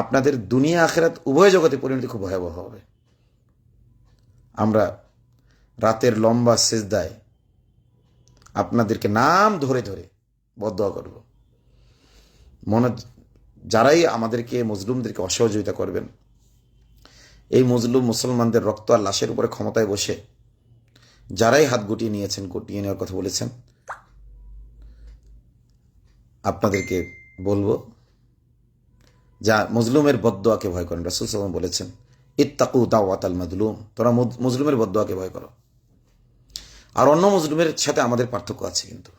আপনাদের দুনিয়া আখেরাত উভয় জগতে পরিণতি খুব ভয়াবহ হবে। আমরা রাতের লম্বা সেজদায় আপনাদেরকে নাম ধরে ধরে বদদোয়া করব। যারাই আমাদেরকে মজলুমদেরকে অসহযোগিতা করবেন, এই মজলুম মুসলমানদের রক্ত আর লাশের উপরে ক্ষমতায় বসে যারাই হাত গুটিয়ে নিয়েছেন, গুটিয়ে নেওয়ার কথা বলেছেন, আপনাদেরকে বলবো যা মজলুমের বদদোয়াকে ভয় করেন। রাসূল সাল্লাল্লাহু আলাইহি ওয়াসাল্লাম বলেছেন, ইত্তাকু দাওয়াতাল মাজলুম, তোরা মজলুমের বদদোয়াকে ভয় করো। আর অন্য মজলুমের সাথে আমাদের পার্থক্য আছে কিন্তু,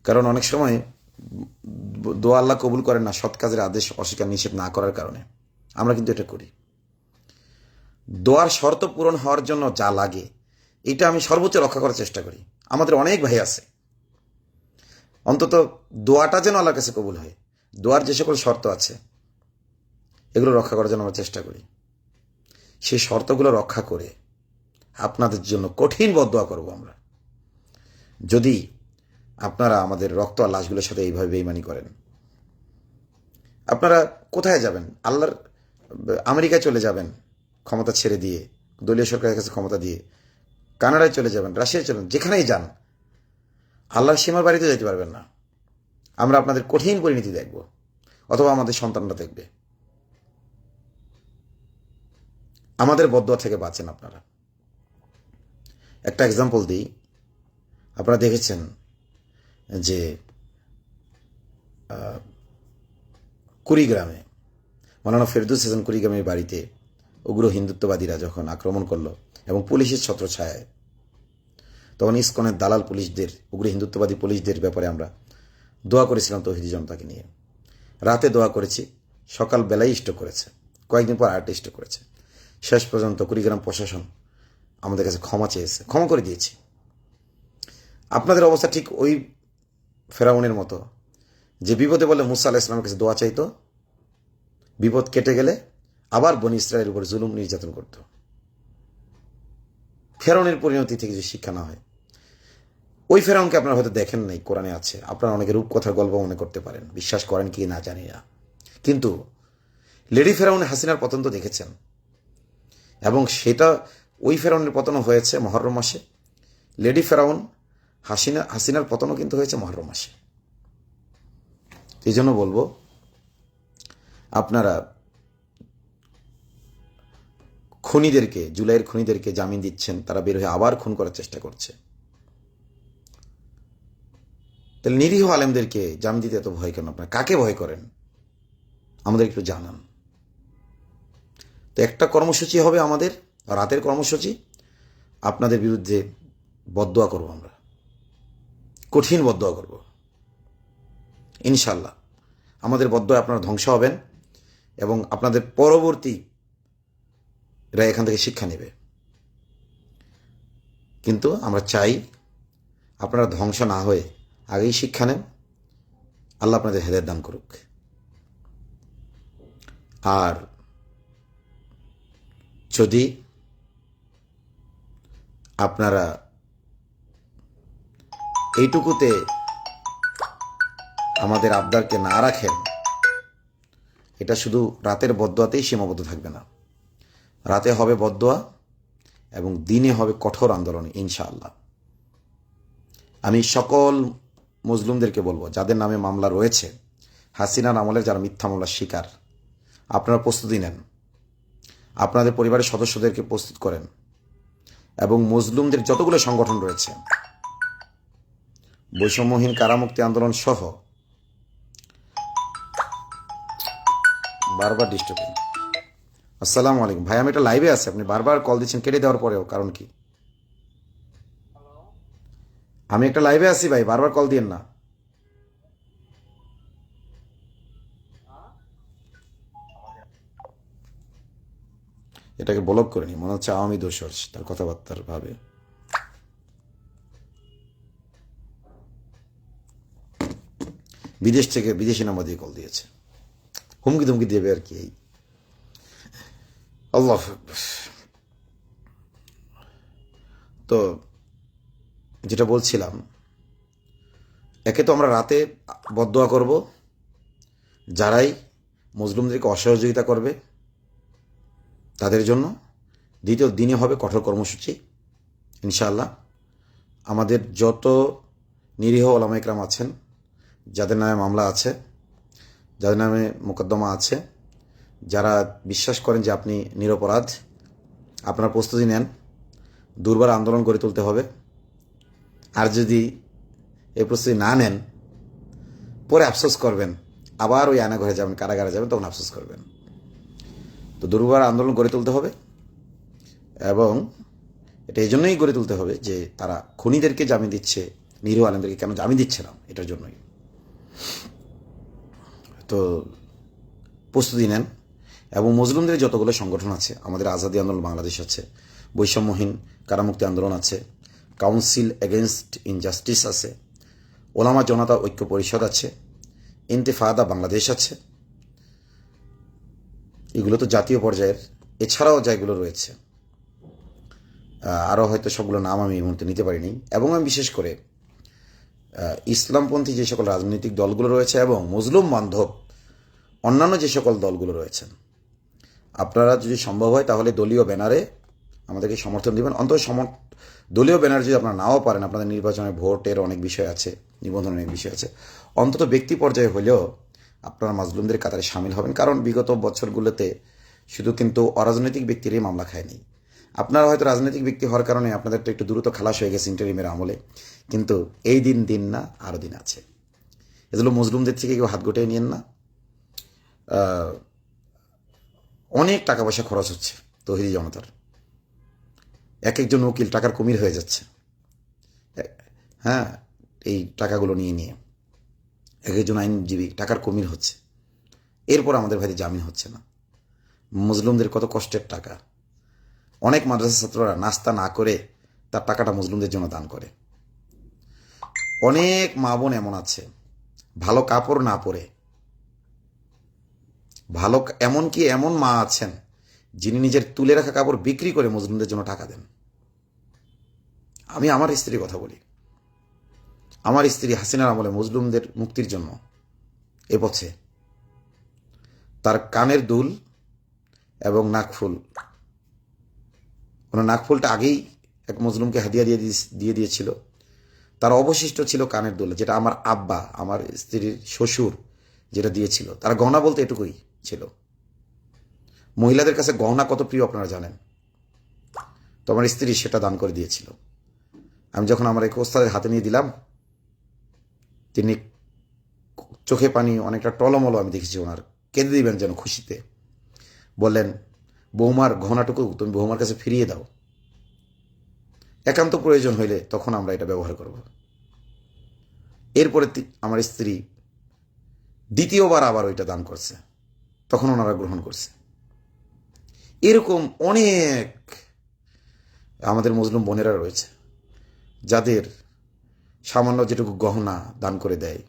কারণ অনেক সময় দোয়া আল্লাহ কবুল করেন না সৎ কাজের আদেশ অস্বীকার নিষেধ না করার কারণে। আমরা কিন্তু এটা করি। দোয়ার শর্ত পূরণ হওয়ার জন্য যা লাগে এটা আমি সর্বোচ্চ রক্ষা করার চেষ্টা করি। আমাদের অনেক ভাই আছে, অন্তত দোয়াটা যেন আল্লাহর কাছে কবুল হয়, দোয়ার যে সকল শর্ত আছে এগুলো রক্ষা করার জন্য আমরা চেষ্টা করি। সেই শর্তগুলো রক্ষা করে আপনাদের জন্য কঠিন বদদোয়া করব আমরা, যদি আপনারা আমাদের রক্ত আর লাশগুলোর সাথে এইভাবে বেইমানি করেন। আপনারা কোথায় যাবেন? আমেরিকায় চলে যাবেন ক্ষমতা ছেড়ে দিয়ে, দলীয় সরকারের কাছে ক্ষমতা দিয়ে, কানাডায় চলে যাবেন, রাশিয়ায় চলেন, যেখানেই যান আল্লাহর সীমার বাড়িতে যেতে পারবেন না। আমরা আপনাদের কঠিন পরিণতি দেখব, অথবা আমাদের সন্তানরা দেখবে। আমাদের বদদোয়া থেকে বাঁচেন আপনারা। একটা এক্সাম্পল দিই। আপনারা দেখেছেন যে কুড়িগ্রামে মৌলানা ফেরদৌস হাসান কুড়িগ্রামের বাড়িতে উগ্র হিন্দুত্ববাদীরা যখন আক্রমণ করলো এবং পুলিশের ছত্রছায়ায়, তখন ইসকনের দালাল পুলিশদের, উগ্র হিন্দুত্ববাদী পুলিশদের ব্যাপারে আমরা দোয়া করেছিলাম তৌহিদি জনতাকে নিয়ে। রাতে দোয়া করেছি, সকালবেলায় স্ট্রোক করেছে, কয়েকদিন পর আরেকটা স্ট্রোক করেছে। শেষ পর্যন্ত কুড়িগ্রাম প্রশাসন আমাদের কাছে ক্ষমা চেয়েছে, ক্ষমা করে দিয়েছি। আপনাদের অবস্থা ঠিক ওই ফেরাউনের মতো, যে বিপদে বলে মুসা আলাইহিস সালামের কাছে দোয়া চাইতো, বিপদ কেটে গেলে আবার বনী ইসরায়েলের উপর জুলুম নির্যাতন করত। ফেরাউনের পরিণতি থেকে যে শিক্ষা না হয়, ওই ফেরাউনকে আপনারা হয়তো দেখেন নাই, কোরআনে আছে। আপনারা অনেকে রূপকথার গল্প মনে করতে পারেন, বিশ্বাস করেন কি না জানি না, কিন্তু লেডি ফেরাউন হাসিনার পতন তো দেখেছেন। এবং সেটা ওই ফেরাউনের পতনও হয়েছে মহররম মাসে, লেডি ফেরাউন হাসিনার পতনও কিন্তু হয়েছে মহররম মাসে। এই জন্য বলবো, আপনারা খুনিদেরকে, জুলাইয়ের খুনিদেরকে জামিন দিচ্ছেন, তারা বের হয়ে আবার খুন করার চেষ্টা করছে। তাহলে নিরীহ আলেমদেরকে জামিন দিতে এত ভয় কেন? আপনারা কাকে ভয় করেন আমাদের একটু জানান। তো একটা কর্মসূচি হবে আমাদের, রাতের কর্মসূচি, আপনাদের বিরুদ্ধে বদদোয়া করব, আমরা কঠিন বদদোয়া করব ইনশাল্লাহ। আমাদের বদদোয়া আপনারা ধ্বংস হবেন এবং আপনাদের পরবর্তীরা এখান থেকে শিক্ষা নেবে। কিন্তু আমরা চাই আপনারা ধ্বংস না হয়ে আগেই শিক্ষা নেন। আল্লাহ আপনাদের হেদায়েত দান করুক। আর যদি আপনারা এইটুকুতে আমাদের আবদারকে না রাখেন, এটা শুধু রাতের বদদোয়াতেই সীমাবদ্ধ থাকবে না। রাতে হবে বদদোয়া এবং দিনে হবে কঠোর আন্দোলন ইনশাআল্লাহ। আমি সকল মুসলিমদেরকে বলবো, যাদের নামে মামলা রয়েছে, হাসিনার আমলের যারা মিথ্যা মামলার শিকার, আপনারা প্রস্তুতি নেন, আপনাদের পরিবারের সদস্যদেরকে প্রস্তুত করেন এবং মুসলিমদের যতগুলো সংগঠন রয়েছে, বৈষম্যহীন কারামুক্তি আন্দোলন সহ, বারবার ডিস্টার্বিং। আসসালামু আলাইকুম ভাই, আমি একটা লাইভে আছি, আপনি বারবার কল দিচ্ছেন কেটে দেওয়ার পরেও, কারণ কি? আমি একটা লাইভে আছি ভাই, বারবার কল দিয়েন না। এটাকে ব্লক করে নি, মনে হচ্ছে আওয়ামী দোসর তার কথাবার্তার ভাবে। বিদেশ থেকে বিদেশি নাম্বার দিয়ে কল দিয়েছে, হুমকি ধুমকি দেবে আর কি। আল্লাহ আকবার। তো যেটা বলছিলাম, একে তো আমরা রাতে বদদোয়া করব যারাই মুসলিমদেরকে অসহযোগিতা করবে তাদের জন্য, দ্বিতীয় দিনে হবে কঠোর কর্মসূচি ইনশাআল্লাহ। আমাদের যত নিরীহ ওলামা ইকরাম আছেন, যাদের নামে মামলা আছে, যাদের নামে মোকদ্দমা আছে, যারা বিশ্বাস করেন যে আপনি নিরপরাধ, আপনারা প্রস্তুতি নেন, দুর্বার আন্দোলন গড়ে তুলতে হবে। আর যদি এই প্রস্তুতি না নেন, পরে আফসোস করবেন, আবার ওই আয়নাঘরে যাবেন, কারাগারে যাবেন, তখন আফসোস করবেন। তো দুর্বার আন্দোলন গড়ে তুলতে হবে, এবং এটা এই জন্যই গড়ে তুলতে হবে যে তারা খুনিদেরকে জামিন দিচ্ছে, নিরীহ আলেমদেরকে কেন জামিন দিচ্ছে না, এটার জন্যই। তো প্রস্তুতি নেন, এবং মুসলিমদের যতগুলো সংগঠন আছে, আমাদের আজাদি আন্দোলন বাংলাদেশ আছে, বৈষম্যহীন কারামুক্তি আন্দোলন আছে, কাউন্সিল এগেনস্ট ইনজাস্টিস আছে, ওলামা জনতা ঐক্য পরিষদ আছে, ইন্তেফাদা বাংলাদেশ আছে, এগুলো তো জাতীয় পর্যায়ের। এছাড়াও যেগুলো রয়েছে, আরও হয়তো সবগুলো নাম আমি এই মুহূর্তে নিতে পারিনি। এবং আমি বিশেষ করে ইসলামপন্থী যে সকল রাজনৈতিক দলগুলো রয়েছে এবং মুসলিম বান্ধব অন্যান্য যে সকল দলগুলো রয়েছেন, আপনারা যদি সম্ভব হয় তাহলে দলীয় ব্যানারে আমাদেরকে সমর্থন দেবেন। অন্তত দলীয় ব্যানার যদি আপনারা নাও পারেন, আপনাদের নির্বাচনে ভোটের অনেক বিষয় আছে, নিবন্ধনের অনেক বিষয় আছে, অন্তত ব্যক্তি পর্যায়ে হলেও আপনারা মাজলুমদের কাতারে সামিল হবেন। কারণ বিগত বছরগুলোতে শুধু কিন্তু অরাজনৈতিক ব্যক্তিরই মামলা খায়নি। আপনারা হয়তো রাজনৈতিক ব্যক্তি হওয়ার কারণে আপনাদেরটা একটু দ্রুত খালাস হয়ে গেছে ইন্টারিমের আমলে, কিন্তু এই দিন না, আরও দিন আছে। এগুলো মজলুমদের থেকে কেউ হাত গোটিয়ে নিয়েন না। অনেক টাকা পয়সা খরচ হচ্ছে তৌহিদি জনতার, এক একজন উকিল টাকার কুমির হয়ে যাচ্ছে। হ্যাঁ, এই টাকাগুলো নিয়ে এক একজন আইনজীবী টাকার কুমির হচ্ছে। এরপর আমাদের ভাইদের জামিন হচ্ছে না। মুসলিমদের কত কষ্টের টাকা। অনেক মাদ্রাসা ছাত্ররা নাস্তা না করে তার টাকাটা মুসলিমদের জন্য দান করে। অনেক মা বোন এমন আছে ভালো কাপড় না পরে, এমনকি এমন মা আছেন যিনি নিজের তুলে রাখা কাপড় বিক্রি করে মুসলিমদের জন্য টাকা দেন। আমি আমার স্ত্রীর কথা বলি। আমার স্ত্রী হাসিনার আমলে মুসলিমদের মুক্তির জন্য এ পথে তার কানের দুল এবং নাকফুল, ওনার নাকফুলটা আগেই এক মুসলিমকে হাদিয়া দিয়ে দিয়েছিল, তার অবশিষ্ট ছিল কানের দুল, যেটা আমার আব্বা, আমার স্ত্রীর শ্বশুর যেটা দিয়েছিল। তার গহনা বলতে এটুকুই ছিল। মহিলাদের কাছে গহনা কত প্রিয় আপনারা জানেন। তো আমার স্ত্রী সেটা দান করে দিয়েছিল। আমি যখন আমার এক ওস্তাদের হাতে নিয়ে দিলাম, তিনি চোখে পানি অনেকটা টলমলো আমি দেখেছি ওনার, কেঁদে দিবেন যেন খুশিতে। বললেন, বৌমার গহনাটুকু তুমি বৌমার কাছে ফিরিয়ে দাও, একান্ত প্রয়োজন হইলে তখন আমরা এটা ব্যবহার করব। এরপরে আমার স্ত্রী দ্বিতীয়বার আবার ওইটা দান করছে, তখন ওনারা গ্রহণ করছে। এরকম অনেক আমাদের মুসলিম বোনেরা রয়েছে যাদের সামান্য যেটুকু গহনা দান করে দেয়,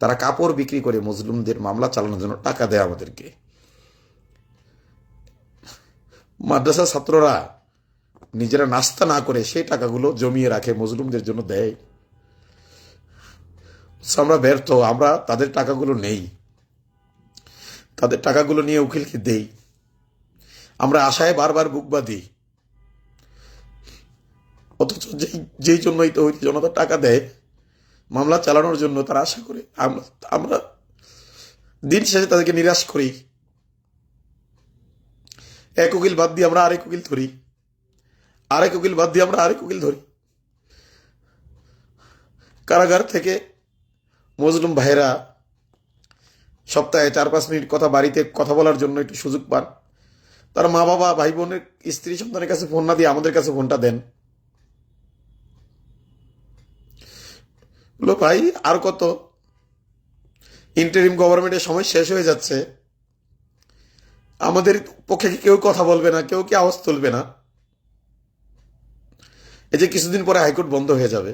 তারা কাপড় বিক্রি করে মুসলিমদের মামলা চালানোর জন্য টাকা দেয় আমাদেরকে। মাদ্রাসা ছাত্ররা নিজেরা নাস্তা না করে সেই টাকাগুলো জমিয়ে রাখে, মুসলিমদের জন্য দেয়। আমরা ব্যর্থ, আমরা তাদের টাকাগুলো নেই, তাদের টাকাগুলো নিয়ে উকিলকে দেই। আমরা আশায় বারবার বুক বাঁধি, অথচ যেই জন্যই তো জনতা টাকা দেয় মামলা চালানোর জন্য, তারা আশা করে, আমরা দিন শেষে তাদেরকে নিরাশ করি। এক উকিল বাদ দিয়ে আমরা আরেক উকিল ধরি, আরেক উকিল বাদ দিয়ে আমরা আরেক উকিল ধরি। কারাগার থেকে মুসলিম ভাইরা সপ্তাহে 4-5 মিনিট বাড়িতে কথা বলার জন্য একটু সুযোগ পান। তার মা বাবা, ভাই বোনের, স্ত্রী সন্তানের কাছে ফোন না দিয়ে আমাদের কাছে ফোনটা দেন। বলো, ভাই আর কত, ইন্টারিম গভর্নমেন্টের সময় শেষ হয়ে যাচ্ছে, আমাদের পক্ষে কেউ কথা বলবে না, কেউ কি আওয়াজ তুলবে না? এই যে কিছুদিন পরে হাইকোর্ট বন্ধ হয়ে যাবে,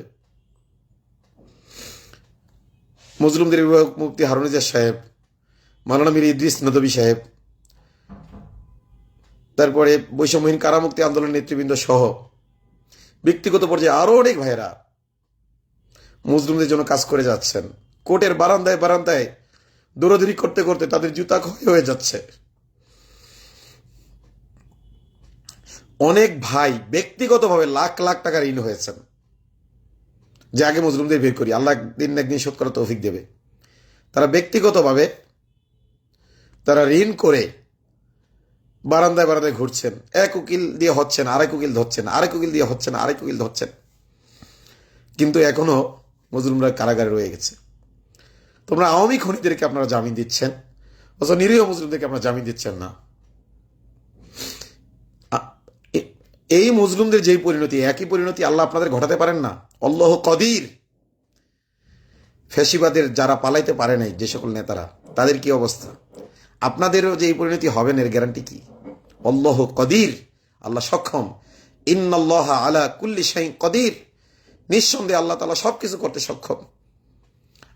মুসলিমদের অভিভাবক মুফতি হারুন ইজাজ সাহেব, মাওলানা মীর ইদ্রিস নদভী সাহেব, তারপরে বৈষম্যহীন কারামুক্তি আন্দোলনের নেতৃবৃন্দ সহ ব্যক্তিগত পর্যায়ে আরও অনেক ভাইয়েরা মুসলিমদের জন্য কাজ করে যাচ্ছেন। কোর্টের বারান্দায় বারান্দায় দৌড়াদৌড়ি করতে করতে তাদের জুতা ক্ষয় হয়ে যাচ্ছে। অনেক ভাই ব্যক্তিগতভাবে লাখ লাখ টাকা ঋণ হয়েছেন, যে আগে মুসলিমদের বের করি, আল্লাহ একদিন একদিন শোধ করার তৌফিক দেবে। তারা ব্যক্তিগতভাবে তারা ঋণ করে বারান্দায় বারান্দায় ঘুরছেন। এক উকিল দিয়ে হচ্ছেন, আরেক উকিল ধরছেন, আরেক উকিল দিয়ে হচ্ছেন, আরেক উকিল ধরছেন, কিন্তু এখনো মুসলিমরা কারাগারে রয়ে গেছে। তোমরা আওয়ামী খুনিদেরকে আপনারা জামিন দিচ্ছেন, অথচ নিরীহ মুসলিমদেরকে আপনারা জামিন দিচ্ছেন না। এই মুসলিমদের যেই পরিণতি, একই পরিণতি আল্লাহ আপনাদের ঘটাতে পারেন না? আল্লাহ কদির। ফ্যাসিবাদের যারা পালাইতে পারে নাই, যে সকল নেতারা, তাদের কি অবস্থা? আপনাদেরও যে এই পরিণতি হবেন, এর গ্যারান্টি কি? আল্লাহ কদির, আল্লাহ সক্ষম। ইন্নাল্লাহ আলা কুল্লি শাইইন কদির, নিঃসন্দেহে আল্লাহ তাআলা সবকিছু করতে সক্ষম।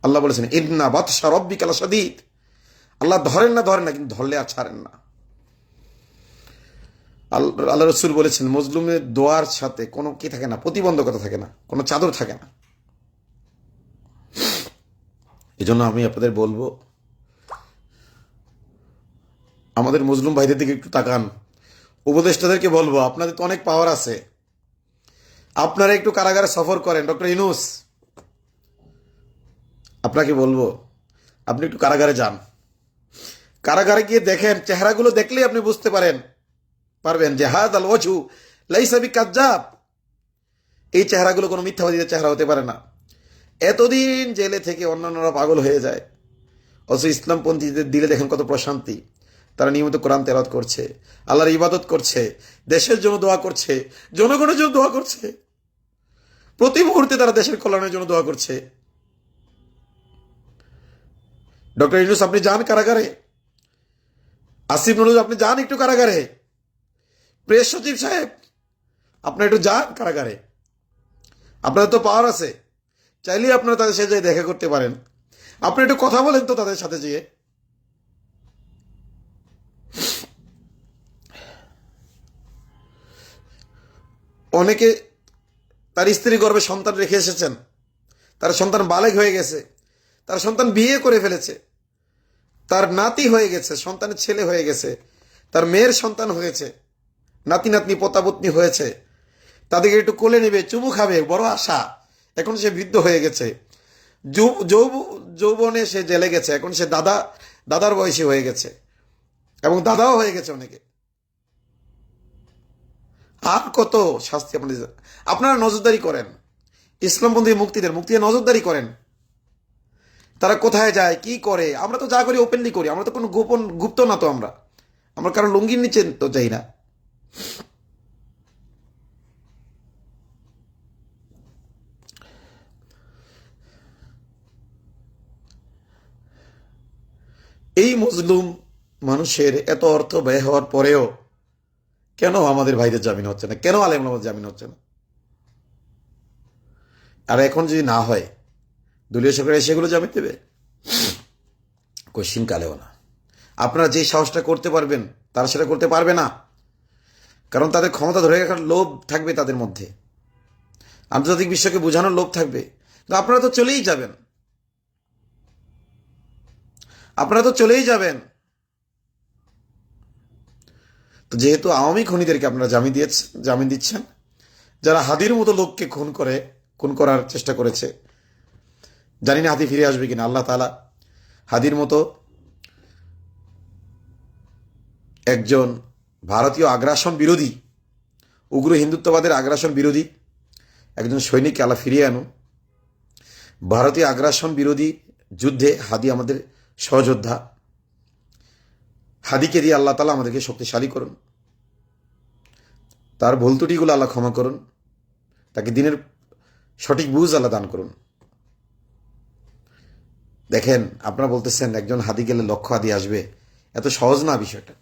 আল্লাহ বলেছেন ইন্না বাতশা রাব্বিকা লাশাদীদ। আল্লাহ ধরেন না, কিন্তু ধরলে আর ছাড়েন না। আল্লাহ রসুল বলেছেন মজলুমের দোয়ার সাথে কোনো কি থাকে না, প্রতিবন্ধকতা থাকে না, কোনো চাদর থাকে না। এই জন্য আমি আপনাদের বলবো, আমাদের মজলুম ভাইদের দিকে একটু তাকান। উপদেষ্টাদেরকে বলবো, আপনাদের তো অনেক পাওয়ার আছে, আপনারা একটু কারাগারে সফর করেন। ডক্টর ইউনূস, আপনাকে বলবো, আপনি একটু কারাগারে যান। কারাগারে গিয়ে দেখেন, চেহারাগুলো দেখলেই আপনি বুঝতে পারবেন যে হাযাল ওয়াজহু লাইসা বিকাজ্জাব। এই চেহারাগুলো কোনো মিথ্যাবাদীদের চেহারা হতে পারে না। এতদিন জেলে থেকে অন্যান্যরা পাগল হয়ে যায়, অথচ ইসলামপন্থীদের দিলে দেখেন কত প্রশান্তি। তারা নিয়মিত কোরআন তেলাওয়াত করছে, আল্লাহর ইবাদত করছে, দেশের জন্য দোয়া করছে, জনগণের জন্য দোয়া করছে, প্রতি মুহূর্তে তারা দেশের কল্যাণের জন্য দোয়া করছে। ডক্টর ইউনূস, আপনি যান কারাগারে। আসিফ নজরুল, আপনি যান একটু কারাগারে। প্রেস সচিব সাহেব, আপনারা একটু যান কারাগারে। আপনাদের তো পাওয়ার আছে, চাইলেই আপনারা তাদের সাথে যেয়ে দেখা করতে পারেন। আপনি একটু কথা বলেন তো তাদের সাথে যেয়ে। অনেকে তার স্ত্রী গর্ভে সন্তান রেখে এসেছেন, তার সন্তান বালেগ হয়ে গেছে, তার সন্তান বিয়ে করে ফেলেছে, তার নাতি হয়ে গেছে, সন্তানের ছেলে হয়ে গেছে, তার মেয়ের সন্তান হয়েছে, নাতি নাতনি পোতাপত্নী হয়েছে। তাদেরকে একটু কোলে নেবে, চুমু খাবে, বড় আশা। এখন সে বৃদ্ধ হয়ে গেছে, যৌবনে সে জেলে গেছে, এখন সে দাদার বয়সী হয়ে গেছে, এবং দাদাও হয়ে গেছে অনেকে। আর কত শাস্তি আপনারা নজরদারি করেন। ইসলামপন্থী মুক্তিদের নজরদারি করেন, তারা কোথায় যায়, কি করে। আমরা তো যা করি ওপেনলি করি, আমরা তো কোনো গুপ্ত না। তো আমরা কারণ লুঙ্গির নিচে তো যাই না। এই মজলুম মানুষের এত অর্থ ব্যয় হওয়ার পরেও কেন আমাদের ভাইদের জামিন হচ্ছে না? কেন আলেম ওলামাদের জামিন হচ্ছে না? আর এখন যদি না হয়, দলীয় সরকার সেগুলো জামিন দেবে? কোশ্চিন কালেও না। আপনারা যে সাহসটা করতে পারবেন, তারা সেটা করতে পারবে না, কারণ তাদের ক্ষমতা ধরে রাখার লোভ থাকবে তাদের মধ্যে, আন্তর্জাতিক বিশ্বকে বোঝানোর লোভ থাকবে। কিন্তু আপনারা তো চলেই যাবেন, তো যেহেতু আওয়ামী খুনিদেরকে আপনারা জামিন দিচ্ছেন, যারা হাদির মতো লোককে খুন করার চেষ্টা করেছে, জানি না হাদি ফিরে আসবে কিনা। আল্লাহ তাআলা হাদির মতো একজন ভারতীয় আগ্রাসন বিরোধী, উগ্র হিন্দুত্ববাদের আগ্রাসন বিরোধী একজন সৈনিককে আল্লাহ ফিরিয়ে আনুন। ভারতীয় আগ্রাসন বিরোধী যুদ্ধে হাদি আমাদের সহযোদ্ধা। হাদিকে দিয়ে আল্লাহ তাআলা আমাদেরকে শক্তিশালী করুন, তার ভুল ত্রুটিগুলো আল্লাহ ক্ষমা করুন, তাকে দিনের সঠিক বুঝ আল্লাহ দান করুন। দেখেন, আপনারা বলতেছেন একজন হাদি গেলে লক্ষ হাদি আসবে, এত সহজ না বিষয়টা।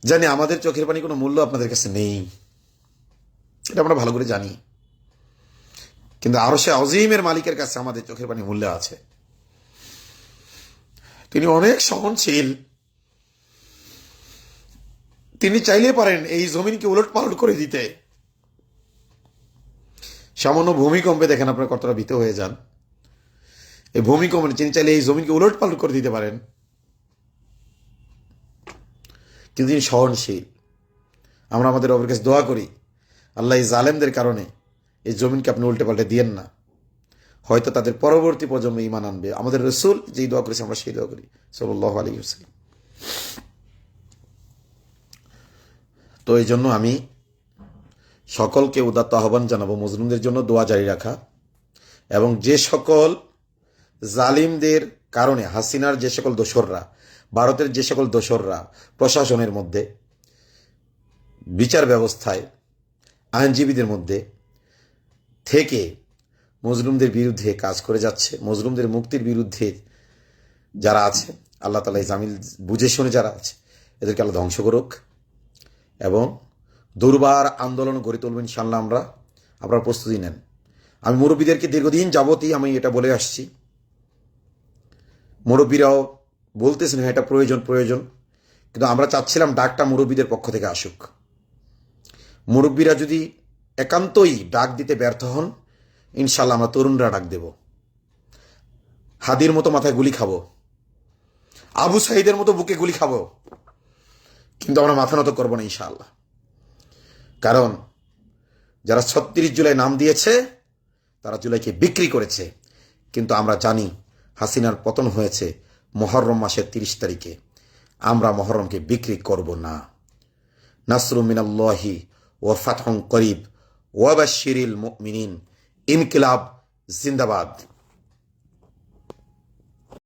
জানি আমাদের চোখের পানি কোনো মূল্য আপনাদের কাছে নেই, এটা আমরা ভালো করে জানি, কিন্তু আরশে আজিমের মালিকের কাছে আমাদের চোখের পানি মূল্য আছে। তিনি অনেক সহনশীল। তিনি চাইলে পারেন এই জমিনকে উলট পালট করে দিতে। সামান্য ভূমিকম্পে দেখেন আপনার কতটা ভীত হয়ে যান। এই ভূমিকম্পে তিনি চাইলে এই জমিনকে উলট পালট করে দিতে পারেন, কিন্তু তিনি সহনশীল। আমরা আমাদের রবের কাছে দোয়া করি, আল্লাহ এই জালেমদের কারণে এই জমিনকে আপনি উল্টে পাল্টে দিয়েন না, হয়তো তাদের পরবর্তী প্রজন্ম ঈমান আনবে। আমাদের রসুল যেই দোয়া করেছে আমরা সেই দোয়া করি সাল্লাল্লাহু আলাইহি ওয়াসাল্লাম। তো এই জন্য আমি সকলকে উদাত্ত আহ্বান জানাবো মজলুমদের জন্য দোয়া জারি রাখা, এবং যে সকল জালিমদের কারণে হাসিনার যে সকল দোসররা, ভারতের যে সকল দোসররা প্রশাসনের মধ্যে, বিচার ব্যবস্থায়, আইনজীবীদের মধ্যে থেকে মজলুমদের বিরুদ্ধে কাজ করে যাচ্ছে, মজলুমদের মুক্তির বিরুদ্ধে যারা আছে, আল্লাহ তাআলা জামিল বুঝে শুনে যারা আছে এদেরকে আল্লাহ ধ্বংস করুক, এবং দুর্বার আন্দোলন গড়ে তুলবেন ইনশাআল্লাহ। আপনারা প্রস্তুতি নেন। আমি মুরব্বীদেরকে দীর্ঘদিন যাবতই আমি এটা বলে আসছি, মুরব্বীরাও বলতেছেন হ্যাঁ এটা প্রয়োজন, কিন্তু আমরা চাচ্ছিলাম ডাকটা মুরব্বীদের পক্ষ থেকে আসুক। মুরব্বীরা যদি একান্তই ডাক দিতে ব্যর্থ হন, ইনশাল্লাহ আমরা তরুণরা ডাক দেব। হাদির মতো মাথায় গুলি খাবো, আবু সাইদের মতো বুকে গুলি খাবো, কিন্তু আমরা মাথা নত করবো না ইনশাআল্লাহ। কারণ যারা ৩৬ জুলাই নাম দিয়েছে তারা জুলাইকে বিক্রি করেছে, কিন্তু আমরা জানি হাসিনার পতন হয়েছে মুহররম মাসের ৩০ তারিখে। আমরা মুহররমকে বিক্রি করব না। নাসরুম মিনাল্লাহি ওয়া ফাতহুন করিব ওয়া বাশশিরিল মুমিনিন। ইনকিলাব জিন্দাবাদ।